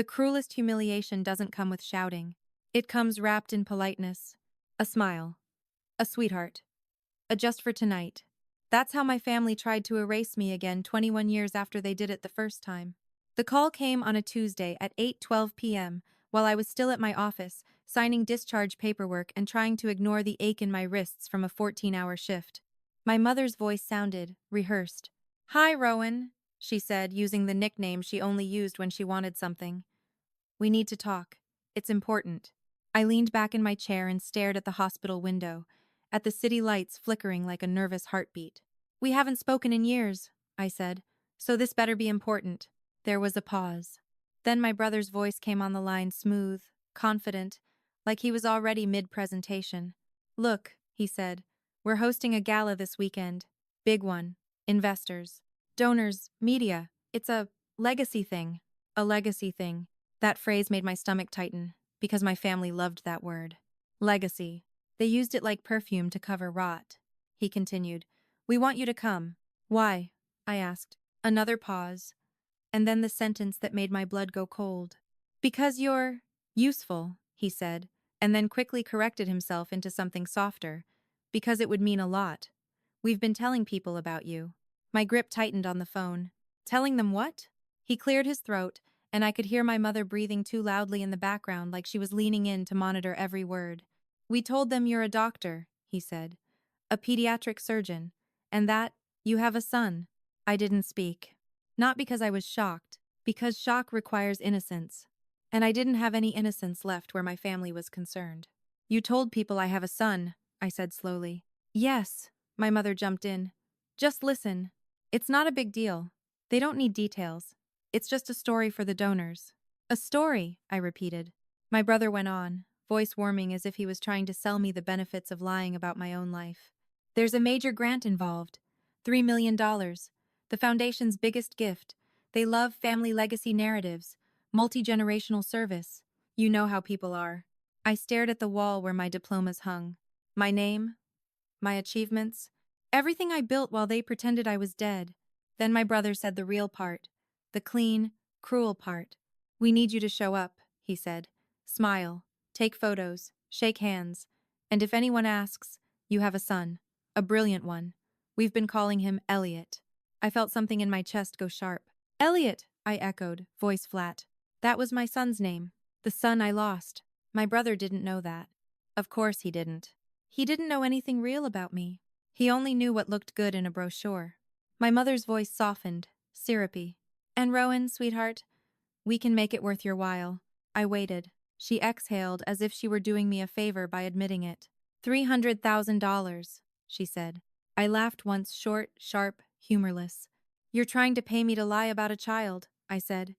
The cruelest humiliation doesn't come with shouting. It comes wrapped in politeness. A smile. A sweetheart. A just for tonight. That's how my family tried to erase me again 21 years after they did it the first time. The call came on a Tuesday at 8:12 p.m. while I was still at my office, signing discharge paperwork and trying to ignore the ache in my wrists from a 14-hour shift. My mother's voice sounded rehearsed. "Hi, Rowan," she said, using the nickname she only used when she wanted something. "We need to talk. It's important." I leaned back in my chair and stared at the hospital window, at the city lights flickering like a nervous heartbeat. "We haven't spoken in years," I said, "so this better be important." There was a pause. Then my brother's voice came on the line, smooth, confident, like he was already mid-presentation. "Look," he said, "we're hosting a gala this weekend. Big one. Investors. Donors. Media. It's a legacy thing." A legacy thing. That phrase made my stomach tighten, because my family loved that word. Legacy. They used it like perfume to cover rot. He continued, "We want you to come." "Why?" I asked. Another pause, and then the sentence that made my blood go cold. "Because you're useful," he said, and then quickly corrected himself into something softer. "Because it would mean a lot. We've been telling people about you." My grip tightened on the phone. "Telling them what?" He cleared his throat, and I could hear my mother breathing too loudly in the background, like she was leaning in to monitor every word. "We told them you're a doctor," he said. "A pediatric surgeon. And that you have a son." I didn't speak. Not because I was shocked, because shock requires innocence. And I didn't have any innocence left where my family was concerned. "You told people I have a son," I said slowly. "Yes," my mother jumped in. "Just listen. It's not a big deal. They don't need details. It's just a story for the donors." "A story," I repeated. My brother went on, voice warming as if he was trying to sell me the benefits of lying about my own life. "There's a major grant involved. $3 million. The foundation's biggest gift. They love family legacy narratives, multi-generational service. You know how people are." I stared at the wall where my diplomas hung. My name, my achievements, everything I built while they pretended I was dead. Then my brother said the real part, the clean, cruel part. "We need you to show up," he said. "Smile, take photos, shake hands, and if anyone asks, you have a son. A brilliant one. We've been calling him Elliot." I felt something in my chest go sharp. "Elliot," I echoed, voice flat. "That was my son's name. The son I lost." My brother didn't know that. Of course he didn't. He didn't know anything real about me. He only knew what looked good in a brochure. My mother's voice softened, syrupy. "And Rowan, sweetheart, we can make it worth your while." I waited. She exhaled as if she were doing me a favor by admitting it. $300,000, she said. I laughed once, short, sharp, humorless. "You're trying to pay me to lie about a child," I said.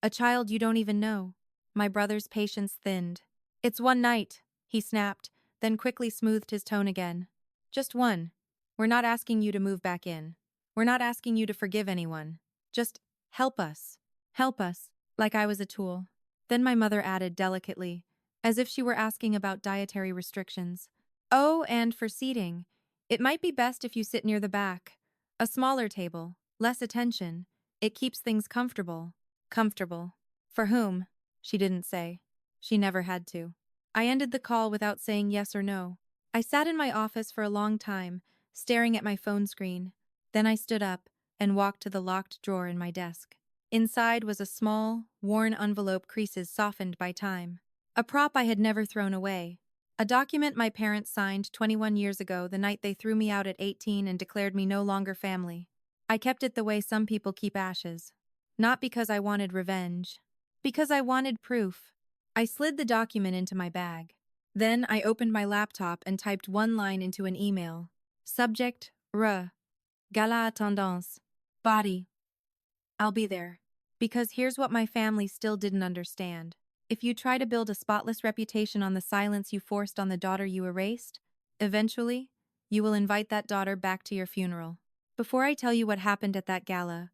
"A child you don't even know." My brother's patience thinned. "It's one night," he snapped, then quickly smoothed his tone again. "Just one. We're not asking you to move back in. We're not asking you to forgive anyone. Just help us. Help us." Like I was a tool. Then my mother added delicately, as if she were asking about dietary restrictions. "Oh, and for seating, it might be best if you sit near the back. A smaller table, less attention. It keeps things comfortable." Comfortable. For whom? She didn't say. She never had to. I ended the call without saying yes or no. I sat in my office for a long time, staring at my phone screen. Then I stood up and walked to the locked drawer in my desk. Inside was a small, worn envelope, creases softened by time. A prop I had never thrown away. A document my parents signed 21 years ago, the night they threw me out at 18 and declared me no longer family. I kept it the way some people keep ashes. Not because I wanted revenge. Because I wanted proof. I slid the document into my bag. Then I opened my laptop and typed one line into an email. Subject, Gala attendance. Body. I'll be there. Because here's what my family still didn't understand. If you try to build a spotless reputation on the silence you forced on the daughter you erased, eventually, you will invite that daughter back to your funeral. Before I tell you what happened at that gala,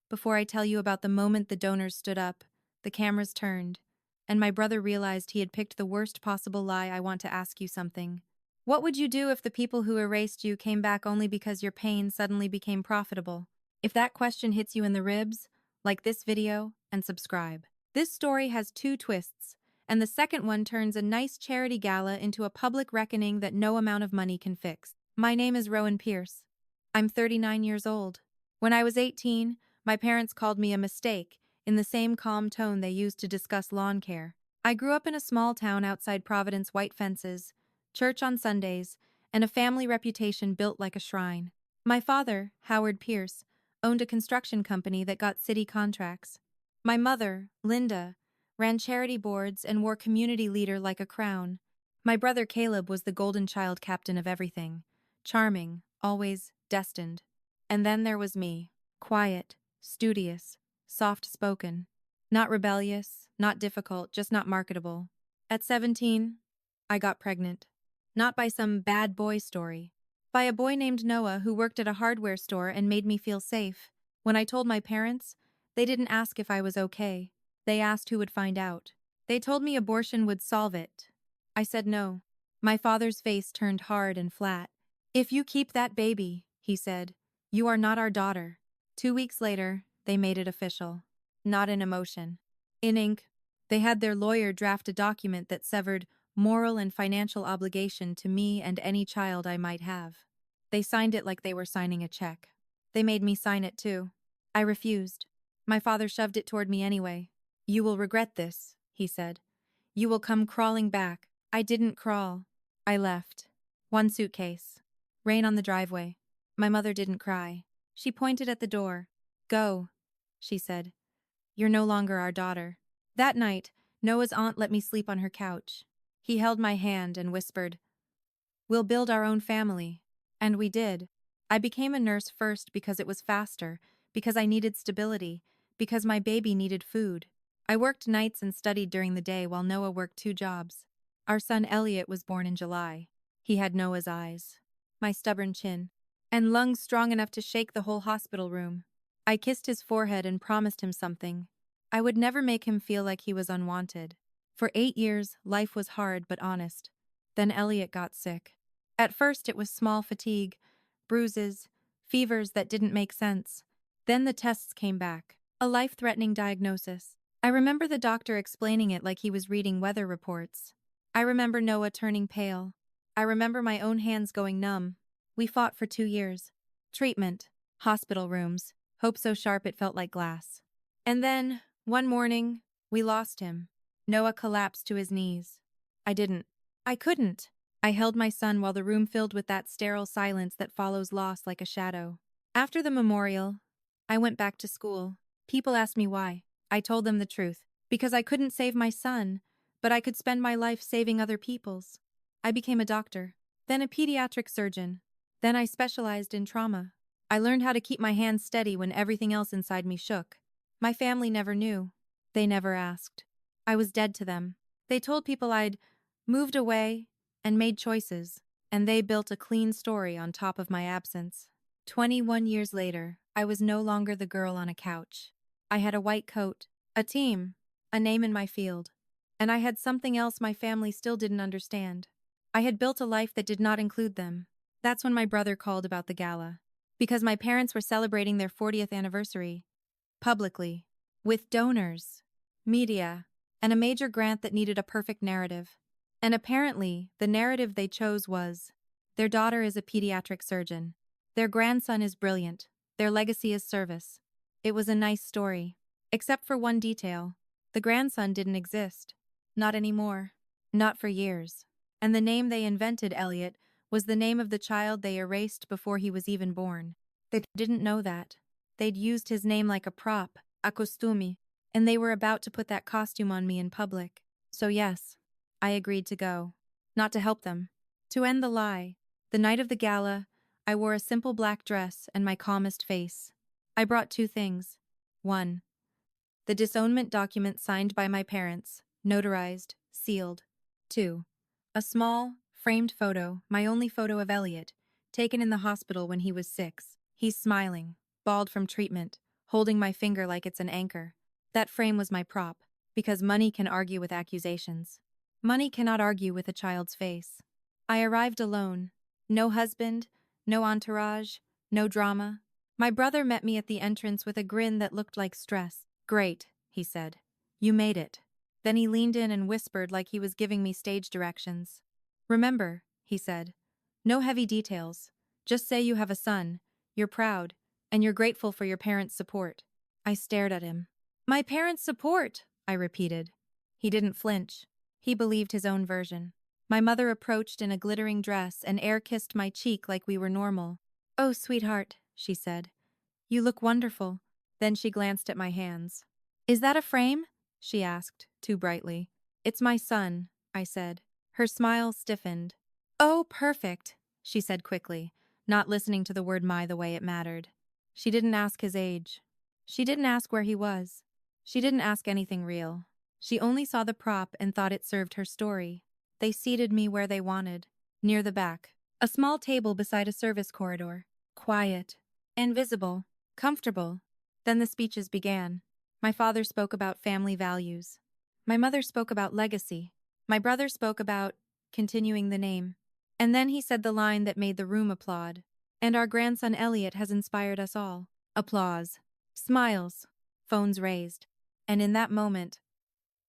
before I tell you about the moment the donors stood up, the cameras turned, and my brother realized he had picked the worst possible lie, I want to ask you something. What would you do if the people who erased you came back only because your pain suddenly became profitable? If that question hits you in the ribs, like this video and subscribe. This story has two twists, and the second one turns a nice charity gala into a public reckoning that no amount of money can fix. My name is Rowan Pierce. I'm 39 years old. When I was 18, my parents called me a mistake, in the same calm tone they used to discuss lawn care. I grew up in a small town outside Providence, white fences, church on Sundays, and a family reputation built like a shrine. My father, Howard Pierce, owned a construction company that got city contracts. My mother, Linda, ran charity boards and wore community leader like a crown. My brother Caleb was the golden child captain of everything, charming, always destined. And then there was me, quiet, studious, soft-spoken. Not rebellious, not difficult, just not marketable. At 17, I got pregnant. Not by some bad boy story. By a boy named Noah who worked at a hardware store and made me feel safe. When I told my parents, they didn't ask if I was okay. They asked who would find out. They told me abortion would solve it. I said no. My father's face turned hard and flat. "If you keep that baby," he said, "you are not our daughter." 2 weeks later, they made it official. Not in emotion. In ink, they had their lawyer draft a document that severed moral and financial obligation to me and any child I might have. They signed it like they were signing a check. They made me sign it too. I refused. My father shoved it toward me anyway. "You will regret this," he said. "You will come crawling back." I didn't crawl. I left. One suitcase. Rain on the driveway. My mother didn't cry. She pointed at the door. "Go," she said. "You're no longer our daughter." That night, Noah's aunt let me sleep on her couch. He held my hand and whispered, "We'll build our own family." And we did. I became a nurse first because it was faster, because I needed stability, because my baby needed food. I worked nights and studied during the day while Noah worked 2 jobs. Our son Elliot was born in July. He had Noah's eyes, my stubborn chin, and lungs strong enough to shake the whole hospital room. I kissed his forehead and promised him something. I would never make him feel like he was unwanted. For 8 years, life was hard but honest. Then Elliot got sick. At first it was small fatigue, bruises, fevers that didn't make sense. Then the tests came back. A life-threatening diagnosis. I remember the doctor explaining it like he was reading weather reports. I remember Noah turning pale. I remember my own hands going numb. We fought for 2 years. Treatment. Hospital rooms. Hope so sharp it felt like glass. And then, one morning, we lost him. Noah collapsed to his knees. I didn't. I couldn't. I held my son while the room filled with that sterile silence that follows loss like a shadow. After the memorial, I went back to school. People asked me why. I told them the truth. Because I couldn't save my son, but I could spend my life saving other people's. I became a doctor, then a pediatric surgeon. Then I specialized in trauma. I learned how to keep my hands steady when everything else inside me shook. My family never knew. They never asked. I was dead to them. They told people I'd moved away and made choices, and they built a clean story on top of my absence. 21 years later, I was no longer the girl on a couch. I had a white coat, a team, a name in my field, and I had something else my family still didn't understand. I had built a life that did not include them. That's when my brother called about the gala. Because my parents were celebrating their 40th anniversary. Publicly. With donors, media, and a major grant that needed a perfect narrative. And apparently, the narrative they chose was, their daughter is a pediatric surgeon. Their grandson is brilliant. Their legacy is service. It was a nice story. Except for one detail. The grandson didn't exist. Not anymore. Not for years. And the name they invented, Elliot, was the name of the child they erased before he was even born. They didn't know that. They'd used his name like a prop, a costume, and they were about to put that costume on me in public. So yes, I agreed to go. Not to help them. To end the lie. The night of the gala, I wore a simple black dress and my calmest face. I brought 2 things. 1. The disownment document signed by my parents, notarized, sealed. 2. A small, framed photo, my only photo of Elliot, taken in the hospital when he was 6. He's smiling, bald from treatment, holding my finger like it's an anchor. That frame was my prop, because money can argue with accusations. Money cannot argue with a child's face. I arrived alone. No husband, no entourage, no drama. My brother met me at the entrance with a grin that looked like stress. "Great," he said. You made it. Then he leaned in and whispered like he was giving me stage directions. Remember, he said. No heavy details. Just say you have a son, you're proud, and you're grateful for your parents' support. I stared at him. My parents' support, I repeated. He didn't flinch. He believed his own version. My mother approached in a glittering dress and air-kissed my cheek like we were normal. Oh, sweetheart, she said. You look wonderful. Then she glanced at my hands. Is that a frame? She asked, too brightly. It's my son, I said. Her smile stiffened. Oh, perfect, she said quickly, not listening to the word my the way it mattered. She didn't ask his age. She didn't ask where he was. She didn't ask anything real. She only saw the prop and thought it served her story. They seated me where they wanted, near the back. A small table beside a service corridor. Quiet. Invisible. Comfortable. Then the speeches began. My father spoke about family values. My mother spoke about legacy. My brother spoke about continuing the name. And then he said the line that made the room applaud. And our grandson Elliot has inspired us all. Applause. Smiles. Phones raised. And in that moment,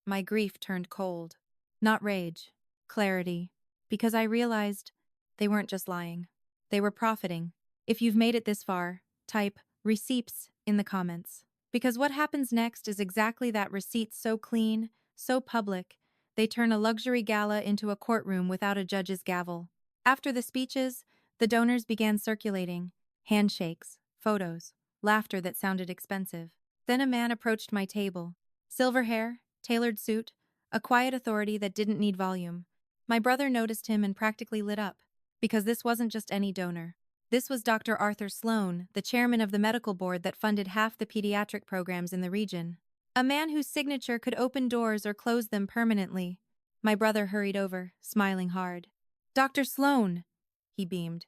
my grief turned cold. Not rage. Clarity. Because I realized they weren't just lying. They were profiting. If you've made it this far, type receipts in the comments. Because what happens next is exactly that: receipt so clean, so public, they turn a luxury gala into a courtroom without a judge's gavel. After the speeches, the donors began circulating. Handshakes, photos, laughter that sounded expensive. Then a man approached my table. Silver hair, tailored suit, a quiet authority that didn't need volume. My brother noticed him and practically lit up. Because this wasn't just any donor. This was Dr. Arthur Sloan, the chairman of the medical board that funded half the pediatric programs in the region. A man whose signature could open doors or close them permanently. My brother hurried over, smiling hard. Dr. Sloan, he beamed.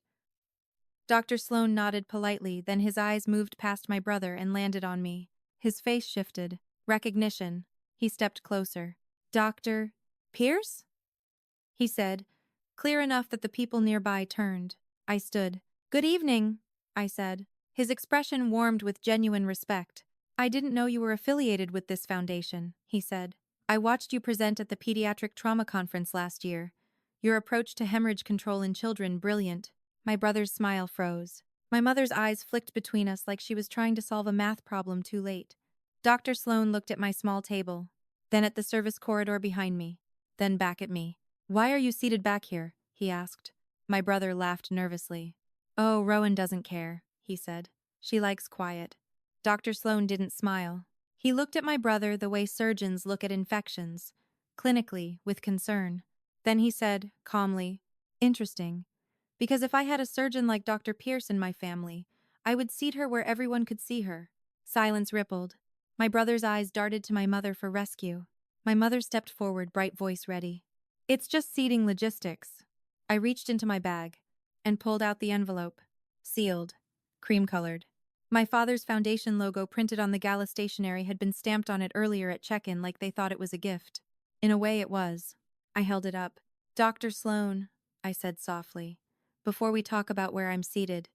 Dr. Sloan nodded politely, then his eyes moved past my brother and landed on me. His face shifted. Recognition. He stepped closer. Dr. Pierce? He said, clear enough that the people nearby turned. I stood. Good evening, I said. His expression warmed with genuine respect. I didn't know you were affiliated with this foundation, he said. I watched you present at the Pediatric Trauma Conference last year. Your approach to hemorrhage control in children, brilliant. My brother's smile froze. My mother's eyes flicked between us like she was trying to solve a math problem too late. Dr. Sloan looked at my small table, then at the service corridor behind me, then back at me. Why are you seated back here? He asked. My brother laughed nervously. Oh, Rowan doesn't care, he said. She likes quiet. Dr. Sloan didn't smile. He looked at my brother the way surgeons look at infections, clinically, with concern. Then he said, calmly, interesting. Because if I had a surgeon like Dr. Pierce in my family, I would seat her where everyone could see her. Silence rippled. My brother's eyes darted to my mother for rescue. My mother stepped forward, bright voice ready. It's just seating logistics. I reached into my bag and pulled out the envelope. Sealed. Cream-colored. My father's foundation logo printed on the Gala stationery had been stamped on it earlier at check-in like they thought it was a gift. In a way it was. I held it up. Dr. Sloan, I said softly, before we talk about where I'm seated,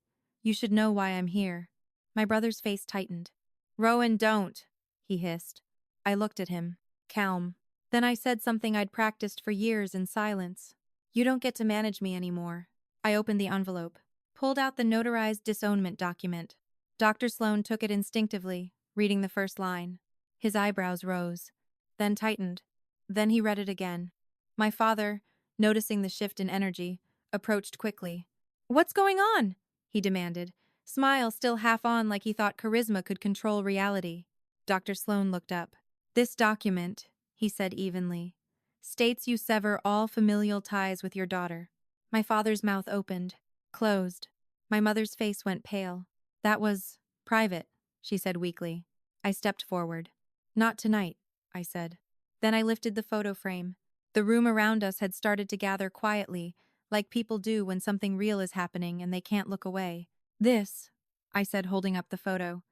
you should know why I'm here. My brother's face tightened. Rowan, don't, he hissed. I looked at him. Calm. Then I said something I'd practiced for years in silence. You don't get to manage me anymore. I opened the envelope, pulled out the notarized disownment document. Dr. Sloan took it instinctively, reading the first line. His eyebrows rose, then tightened. Then he read it again. My father, noticing the shift in energy, approached quickly. What's going on? He demanded, smile still half on like he thought charisma could control reality. Dr. Sloan looked up. This document, he said evenly, states you sever all familial ties with your daughter. My father's mouth opened, closed. My mother's face went pale. That was private, she said weakly. I stepped forward. Not tonight, I said. Then I lifted the photo frame. The room around us had started to gather quietly, like people do when something real is happening and they can't look away. This, I said, holding up the photo,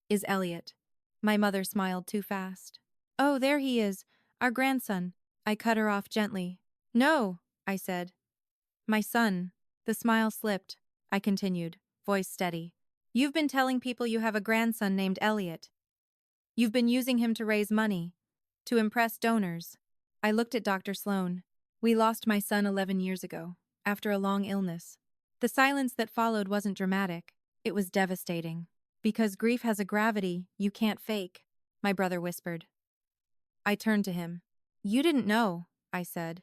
is Elliot. My mother smiled too fast. Oh, there he is, our grandson. I cut her off gently. No, I said. My son. The smile slipped. I continued, voice steady. You've been telling people you have a grandson named Elliot. You've been using him to raise money. To impress donors. I looked at Dr. Sloan. We lost my son 11 years ago, after a long illness. The silence that followed wasn't dramatic. It was devastating. Because grief has a gravity you can't fake, my brother whispered. I turned to him. You didn't know, I said.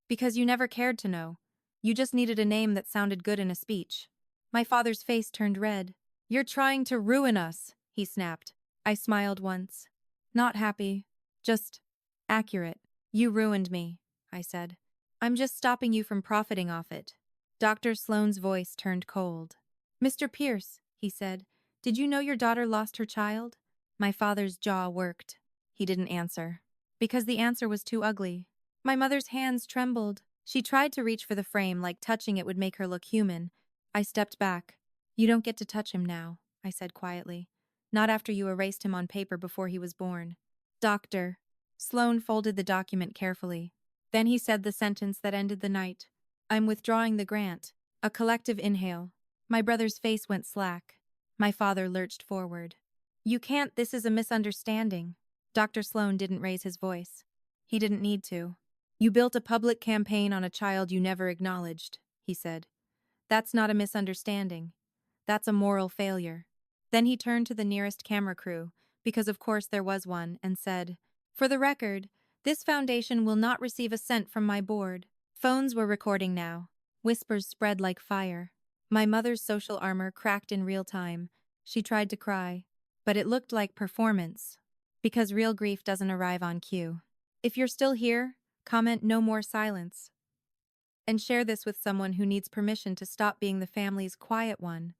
Because you never cared to know. You just needed a name that sounded good in a speech. My father's face turned red. You're trying to ruin us, he snapped. I smiled once. Not happy. Just accurate. You ruined me, I said. I'm just stopping you from profiting off it. Dr. Sloane's voice turned cold. Mr. Pierce, he said, did you know your daughter lost her child? My father's jaw worked. He didn't answer. Because the answer was too ugly. My mother's hands trembled. She tried to reach for the frame like touching it would make her look human. I stepped back. You don't get to touch him now, I said quietly. Not after you erased him on paper before he was born. Doctor. Sloane folded the document carefully. Then he said the sentence that ended the night. I'm withdrawing the grant. A collective inhale. My brother's face went slack. My father lurched forward. You can't, this is a misunderstanding. Dr. Sloane didn't raise his voice. He didn't need to. You built a public campaign on a child you never acknowledged, he said. That's not a misunderstanding. That's a moral failure. Then he turned to the nearest camera crew, because of course there was one, and said, for the record, this foundation will not receive a cent from my board. Phones were recording now. Whispers spread like fire. My mother's social armor cracked in real time. She tried to cry, but it looked like performance. Because real grief doesn't arrive on cue. If you're still here, comment no more silence. And share this with someone who needs permission to stop being the family's quiet one.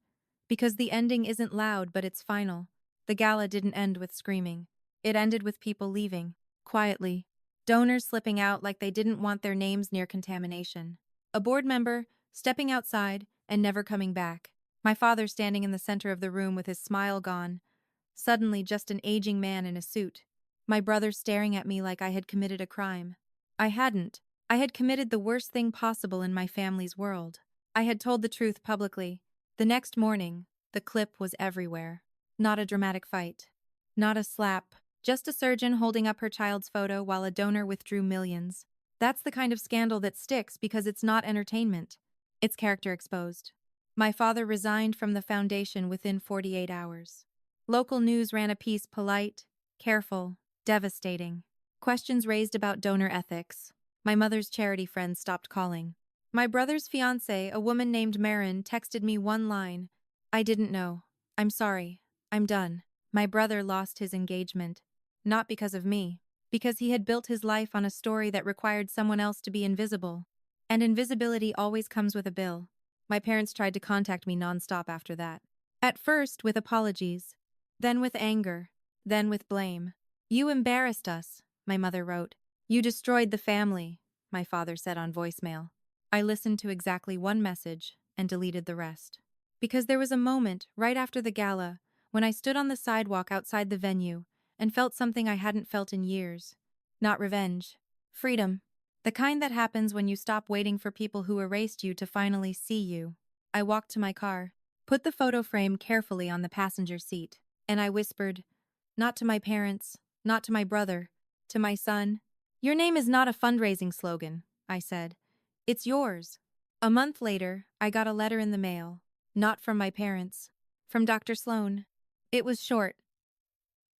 Because the ending isn't loud, but it's final. The gala didn't end with screaming. It ended with people leaving, quietly. Donors slipping out like they didn't want their names near contamination. A board member stepping outside and never coming back. My father standing in the center of the room with his smile gone. Suddenly just an aging man in a suit. My brother staring at me like I had committed a crime. I hadn't. I had committed the worst thing possible in my family's world. I had told the truth publicly. The next morning, the clip was everywhere. Not a dramatic fight. Not a slap. Just a surgeon holding up her child's photo while a donor withdrew millions. That's the kind of scandal that sticks because it's not entertainment. It's character exposed. My father resigned from the foundation within 48 hours. Local news ran a piece polite, careful, devastating. Questions raised about donor ethics. My mother's charity friends stopped calling. My brother's fiancée, a woman named Marin, texted me one line. I didn't know. I'm sorry. I'm done. My brother lost his engagement. Not because of me. Because he had built his life on a story that required someone else to be invisible. And invisibility always comes with a bill. My parents tried to contact me nonstop after that. At first with apologies. Then with anger. Then with blame. You embarrassed us, my mother wrote. You destroyed the family, my father said on voicemail. I listened to exactly one message and deleted the rest. Because there was a moment, right after the gala, when I stood on the sidewalk outside the venue and felt something I hadn't felt in years. Not revenge. Freedom. The kind that happens when you stop waiting for people who erased you to finally see you. I walked to my car, put the photo frame carefully on the passenger seat, and I whispered, not to my parents, not to my brother, to my son. Your name is not a fundraising slogan, I said. It's yours. A month later, I got a letter in the mail. Not from my parents. From Dr. Sloan. It was short.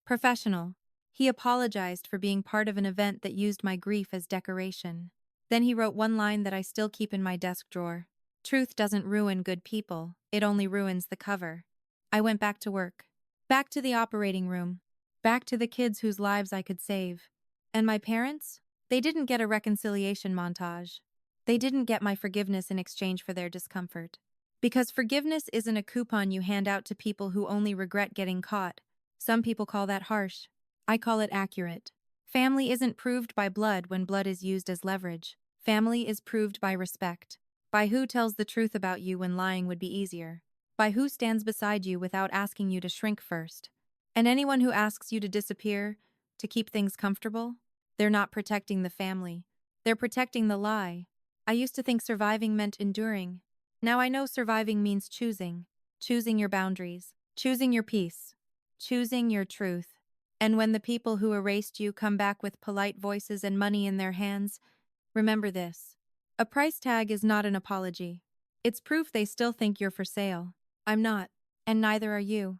Professional. He apologized for being part of an event that used my grief as decoration. Then he wrote one line that I still keep in my desk drawer. Truth doesn't ruin good people, it only ruins the cover. I went back to work. Back to the operating room. Back to the kids whose lives I could save. And my parents? They didn't get a reconciliation montage. They didn't get my forgiveness in exchange for their discomfort. Because forgiveness isn't a coupon you hand out to people who only regret getting caught. Some people call that harsh. I call it accurate. Family isn't proved by blood when blood is used as leverage. Family is proved by respect. By who tells the truth about you when lying would be easier. By who stands beside you without asking you to shrink first. And anyone who asks you to disappear, to keep things comfortable, they're not protecting the family. They're protecting the lie. I used to think surviving meant enduring. Now I know surviving means choosing. Choosing your boundaries. Choosing your peace. Choosing your truth. And when the people who erased you come back with polite voices and money in their hands, remember this. A price tag is not an apology. It's proof they still think you're for sale. I'm not, and neither are you.